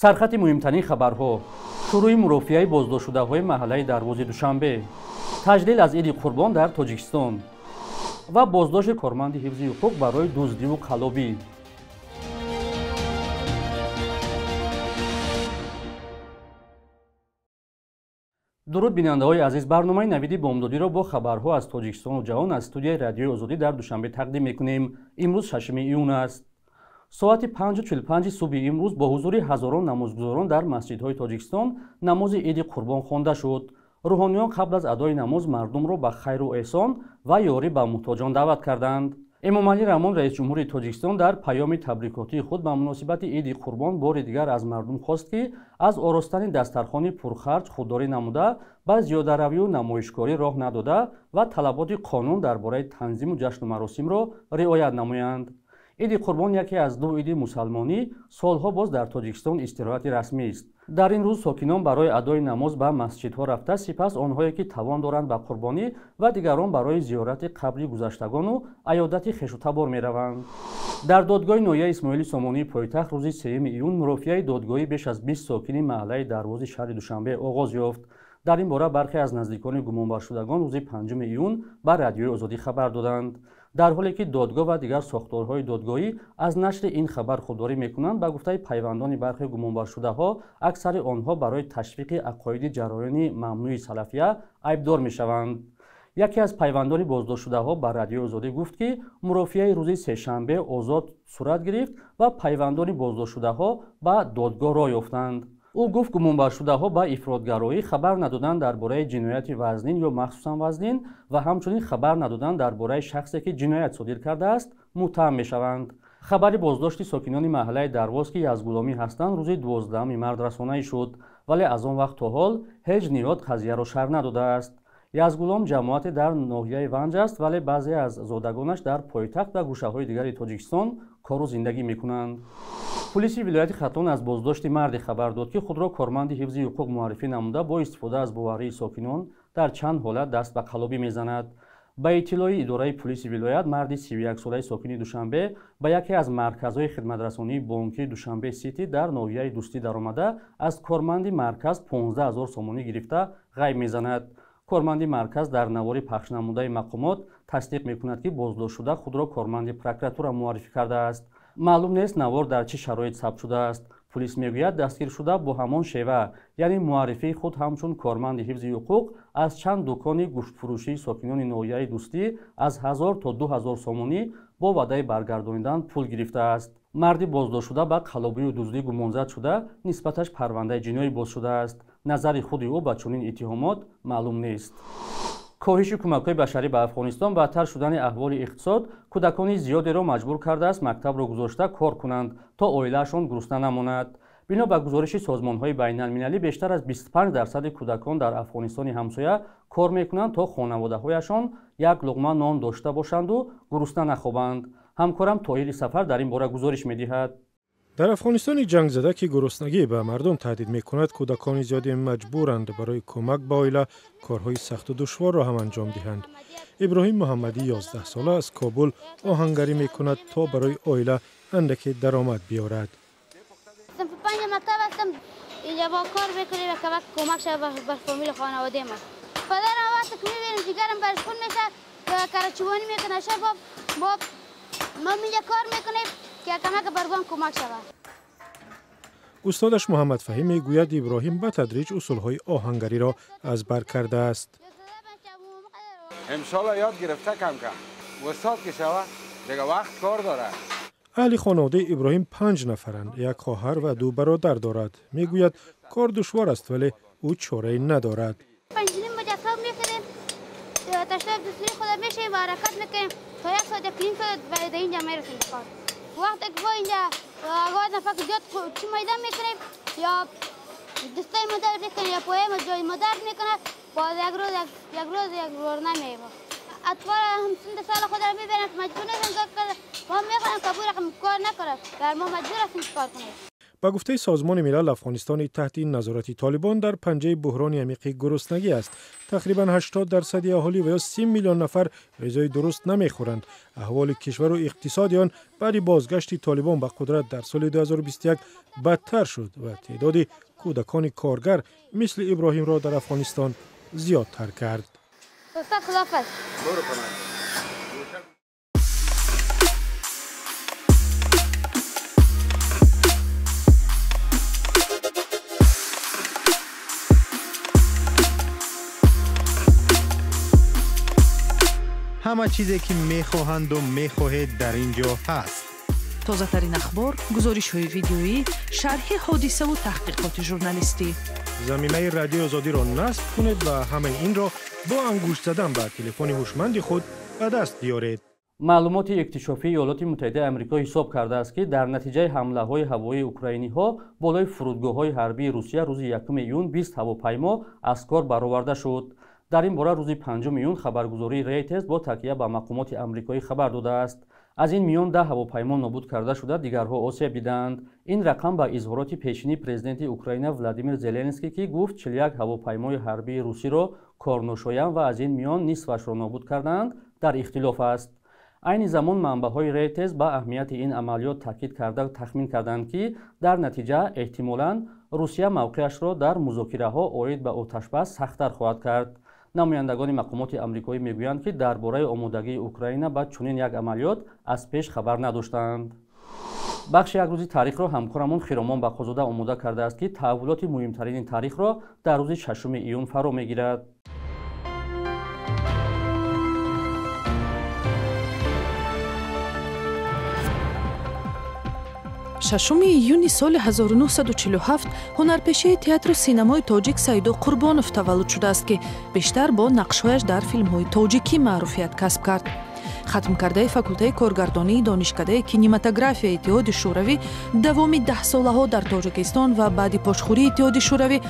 سرخط مهمترین خبرها: شروع مرافعه بازداشت‌شده‌های محله دروازه دوشنبه، تجلیل از عید قربان در تاجیکستان و بازداشت کارمند حفظ حقوق برای دزدی و قلابی. درود بیننده‌های عزیز، برنامه نویدی بامدادی را با خبرها از تاجیکستان و جهان از استودیوی رادیوی آزادی در دوشنبه تقدیم می‌کنیم. امروز 6 ایون است. ساعت 5:45 صبح امروز با حضور هزاران نمازگزاران در مسجدهای تاجیکستان نماز عید قربان خوانده شد. روحانیان قبل از ادای نماز مردم را به خیر و احسان و یاری به محتاجان دعوت کردند. امامعلی رحمون رئیس جمهوری تاجیکستان در پیام تبریکاتی خود به مناسبت عید قربان بار دیگر از مردم خواست که از آراستن دسترخوان پرخرج خودداری نموده به زیاده‌روی و نمایشکاری راه نداده و طلبات قانون درباره تنظیم و جشن و مراسم را رعایت نمایند. عید قربان یکی از دو عید مسلمانی سالها باز در تاجیکستان استراحت رسمی است. در این روز ساکنان برای ادای نماز به مسجدها رفته، سپس آنهایی که توان دارند به قربانی و دیگران برای زیارت قبر گذشتگان و عیادت خویش و تبار می‌روند. در دادگاه ناحیه اسماعیل سامانی پایتخت روز 3 ایون مرافعه دادگاهی بیش از 20 ساکن محله دروازه شهر دوشنبه آغاز یافت. در این باره برخی از نزدیکان گمانبرشدگان روز 5 ایون به رادیوی آزادی خبر دادند. در حالی که دادگاه و دیگر ساختارهای دادگاهی از نشر این خبر خودداری می‌کنند، به گفته پیوندان برخی گمانبرشده‌ها اکثر آنها برای تشویق عقاید جرایان ممنوع سلفیه عیبدار می‌شوند. یکی از پیوندان بازداشت‌شده‌ها به رادیوی آزادی گفت که مرافعه روز سه‌شنبه آزاد صورت گرفت و پیوندان بازداشت‌شده‌ها به دادگاه راه یافتند. او گفت گمانبرشده‌ها با افراط‌گرایی خبر ندادن درباره جنایت وزنین یا مخصوصاً وزنین و همچنین خبر ندادن درباره شخصی که جنایت صادر کرده است متهم می‌شوند. خبر بازداشت ساکنان محله درواز که یزغلامی هستند روز 12 مارس رسانه‌ای شد، ولی از آن وقت تا حال هیچ نهاد قضیه را شرح نداده است. یزغلام جماعت در ناحیه ونج است، ولی بعضی از زادگانش در پایتخت و گوشه‌های دیگر تاجیکستان کار و زندگی می‌کنند. پلیس ولایت ختان از بازداشت مردی خبر داد که خود را کارمند حفظ حقوق معرفی نموده با استفاده از باوری ساکنان در چند حالت دست به قلابی میزند. به اطلاع اداره پلیس ولایت، مردی 31 ساله ساکن دوشنبه به یکی از مرکزهای خدمترسانی بانکی دوشنبه سیتی در ناحیه دوستی درآمده از کارمند مرکز 15000 سومانی گرفته غیب میزند. کارمند مرکز در نوار پخش نموده مقامات تصدیق میکند که بازداشت شده خود را کارمند پروکراتور معرفی کرده است. معلوم نیست نوار در چه شرایط ثبت شده است. پلیس میگوید دستگیر شده با همان شیوه، یعنی معرفی خود همچون کارمند حفظ حقوق، از چند دکان گوشت فروشی ساکنان ناحیه دوستی از 1000 تا 2000 سومانی با وعده برگردانیدن پول گرفته است. مردی بازداشت شده به قلابی و دزدی گمانزد شده، نسبتش پرونده جنایی باز شده است. نظر خود او به چنین اتهامات معلوم نیست. کاهش کمک‌های بشری به افغانستان بدتر شدن احوال اقتصاد کودکان زیادی را مجبور کرده است مکتب را گذاشته کار کنند تا عائله‌شان گرسنه نماند. بنا به گزارش سازمان‌های بین‌المللی بیشتر از 25% کودکان در افغانستان همسایه کار می‌کنند تا خانواده‌هایشان یک لقمه نان داشته باشند و گرسنه نخوابند. همکارم طاهر سفر در این باره گزارش می‌دهد. در افغانستان جنگ زده که گرسنگی به مردم تهدید می‌کند، کودکان زیادی مجبورند برای کمک به عائله کارهای سخت و دشوار را هم انجام دهند. ابراهیم محمدی 11 ساله از کابل آهنگری می‌کند تا برای عائله اندکی درآمد بیاورد. اینجا با کار می‌کنیم که کمک شه به فامیل خانواده ما. پدرم وقتی که می‌بینیم جگرم برش خون میشه، کارچوانی می‌کنه شب با ما اینجا کار می‌کنیم که کمک برگان کمک شود. استادش محمد فهیم میگوید ابراهیم به تدریج اصولهای آهنگری را از بر کرده است. امسال یاد گرفته کم کم. استاد که شود دیگه وقت کار داره. اهل خانواده ابراهیم 5 نفرند. یک خواهر و 2 برادر دارد. میگوید کار دشوار است ولی او چاره‌ای ندارد. پنجنیم مجسم می‌کنیم. تشریف دوستی خود میشیم و حرکت می‌کنیم تا یک ساعت کلین ساعت بعد اینجا میرسیم کار. وقتی که با اینجا آغاز نفق زیاد چی میدان میکنیم یا دستای مدر میکنیم یا پویه جای مدر میکنه باز یک روز نمیبا. اطفال هم سند سال خود را میبینن مجبور نیستن کار کرده. ما میخوایم کبور رقم کار نکنه در ما مجبور هستیم کار کنیم. با گفته سازمان ملل افغانستان تحت نظارت طالبان در پنجه بحران عمیق گرسنگی است. تقریبا 80% اهالی و یا 30 میلیون نفر غذای درست نمیخورند. احوال کشور و اقتصاد آن بعد بازگشت طالبان به قدرت در سال 2021 بدتر شد و تعداد کودکان کارگر مثل ابراهیم را در افغانستان زیادتر کرد. استاد خلافت همه چیزی که میخواهند و میخواهید در اینجا هست. تازه ترین اخبار، گزارش های ویدیویی، شرح حادثه و تحقیقات ژورنالیستی. زمینه رادیو آزادی را نصب کنید و همه این را با انگشت زدن به تلفن هوشمند خود به دست بیارید. معلومات اکتشافی ایالات متحده آمریکا حساب کرده است که در نتیجه حمله های هوایی اوکراینی ها بالای فرودگاه های حربی روسیه روز 1 ایون 20 هواپیما از کار برآورده شد. در این باره روز 5 ایون خبرگزاری ریترز با تکیه به مقامات آمریکایی خبر داده است. از این میان 10 هواپیما نابود کرده شده، دیگرها آسیب دیدند. این رقم با اظهارات پیشینی پرزیدنت اوکراین ولادیمیر زلنسکی که گفت 41 هواپیمای حربی روسی را کارنشایان و از این میان نصفش را نابود کردند در اختلاف است. عین زمان منبع‌های ریترز با اهمیت این عملیات تاکید کرده تخمین کردند که در نتیجه احتمالاً روسیه موقعش را در مذاکره‌ها اوید به آتش‌بس سخت‌تر خواهد کرد. نمایندگان مقامات آمریکایی میگویند که درباره آمادگی اوکراین با چنین یک عملیات از پیش خبر نداشتند. بخش یک روزی تاریخ را همکارمون خیرامان بخشوده آماده کرده است که تحولات مهمترین تاریخ را در روز 6 ایون فرا میگیرد. 6 ایون سال 1947 هنرپیشه تئاتر و سینمای تاجیک سعیدو قربانов тавallud شده است که بیشتر با نقش‌هایش در فیلم‌های تاجیکی معروفیت کسب کرد. ختم کرده فاکولته کارگردانی دانشکده کینемاتوگرافیا اتحاد شوروی دوامی 10 ساله‌ها در تاجیکستان و بعد پاشخوری اتحاد شوروی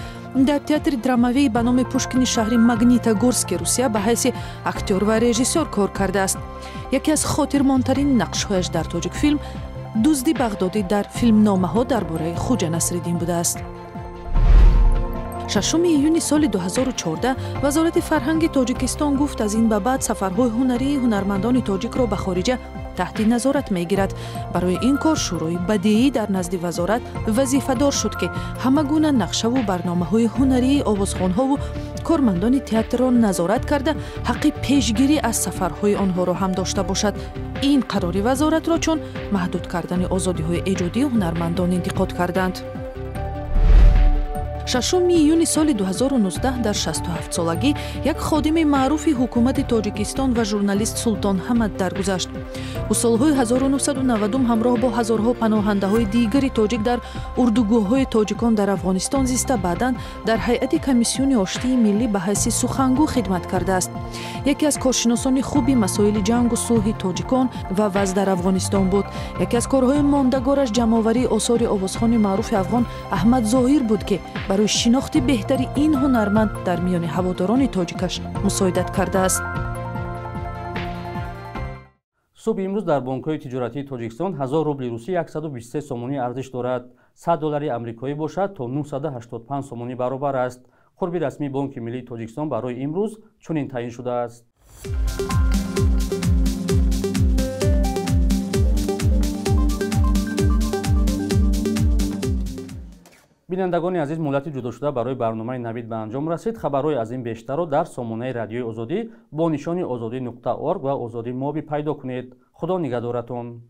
در تئاتر درامایی به نام پوشکین شهر ماگنیتогорسک روسیه به حیث اکتور و رژیسور کار کرده است. یکی از خاطرماندترین نقش‌هایش در تاجیک فیلم دزدی بغدادی در فیلمنامه‌ها درباره خوجا نصرالدین بوده است. 6 ایون سال 2014 وزارت فرهنگ تاجیکستان گفت از این به بعد سفرهای هنری هنرمندان تاجیک را به خارج تحت نظارت می‌گیرد. برای این کار شورای بدیعی در نزد وزارت وظیفه‌دار شد که همه گونه نقشه و برنامه‌های هنری آوازخوان‌ها و کارمندان تئاتر را نظارت کرده حق پیشگیری از سفرهای آنها را هم داشته باشد. این قرار وزارت را چون محدود کردن آزادی‌های ایجادی هنرمندان انتقاد کردند. 6 ایون سال 2019 در 67 سالگی یک خادم معروف حکومت تاجیکستان و ژورنالیست سلطان حمد درگذشت. او سالهای 1990 همراه با هزارها پناهنده‌های دیگری تاجیک در اردوگاه‌های تاجیکان در افغانستان زیسته بعداً در هیئت کمیسیون آشتی ملی به حیث سخنگو خدمت کرده است. یکی از کارشناسان خوبی مسائل جنگ و صلح تاجیکان و وضع در افغانستان بود. یکی از کارهای ماندگارش جمع‌آوری آثار آوازخوان معروف افغان احمد ظاهر بود که برای شناخت بهتری این هنرمند در میان هواداران تاجیکش مساعدت کرده است. صبح امروز در بانک‌های تجارتی تاجیکستان 1000 روبل روسی 123 سومونی ارزش دارد. 100 دلار آمریکایی باشد تا 985 سومونی برابر است. قرب رسمی بانک ملی تاجیکستان برای امروز چنین تعیین شده است. بینندگان عزیز، مهلت جدا شده برای برنامه نوید به انجام رسید. خبرهای از این بیشتر را در سامانه رادیوی آزادی با نشانی azadi.org و azadi mobi پیدا کنید. خدا نگهدارتون.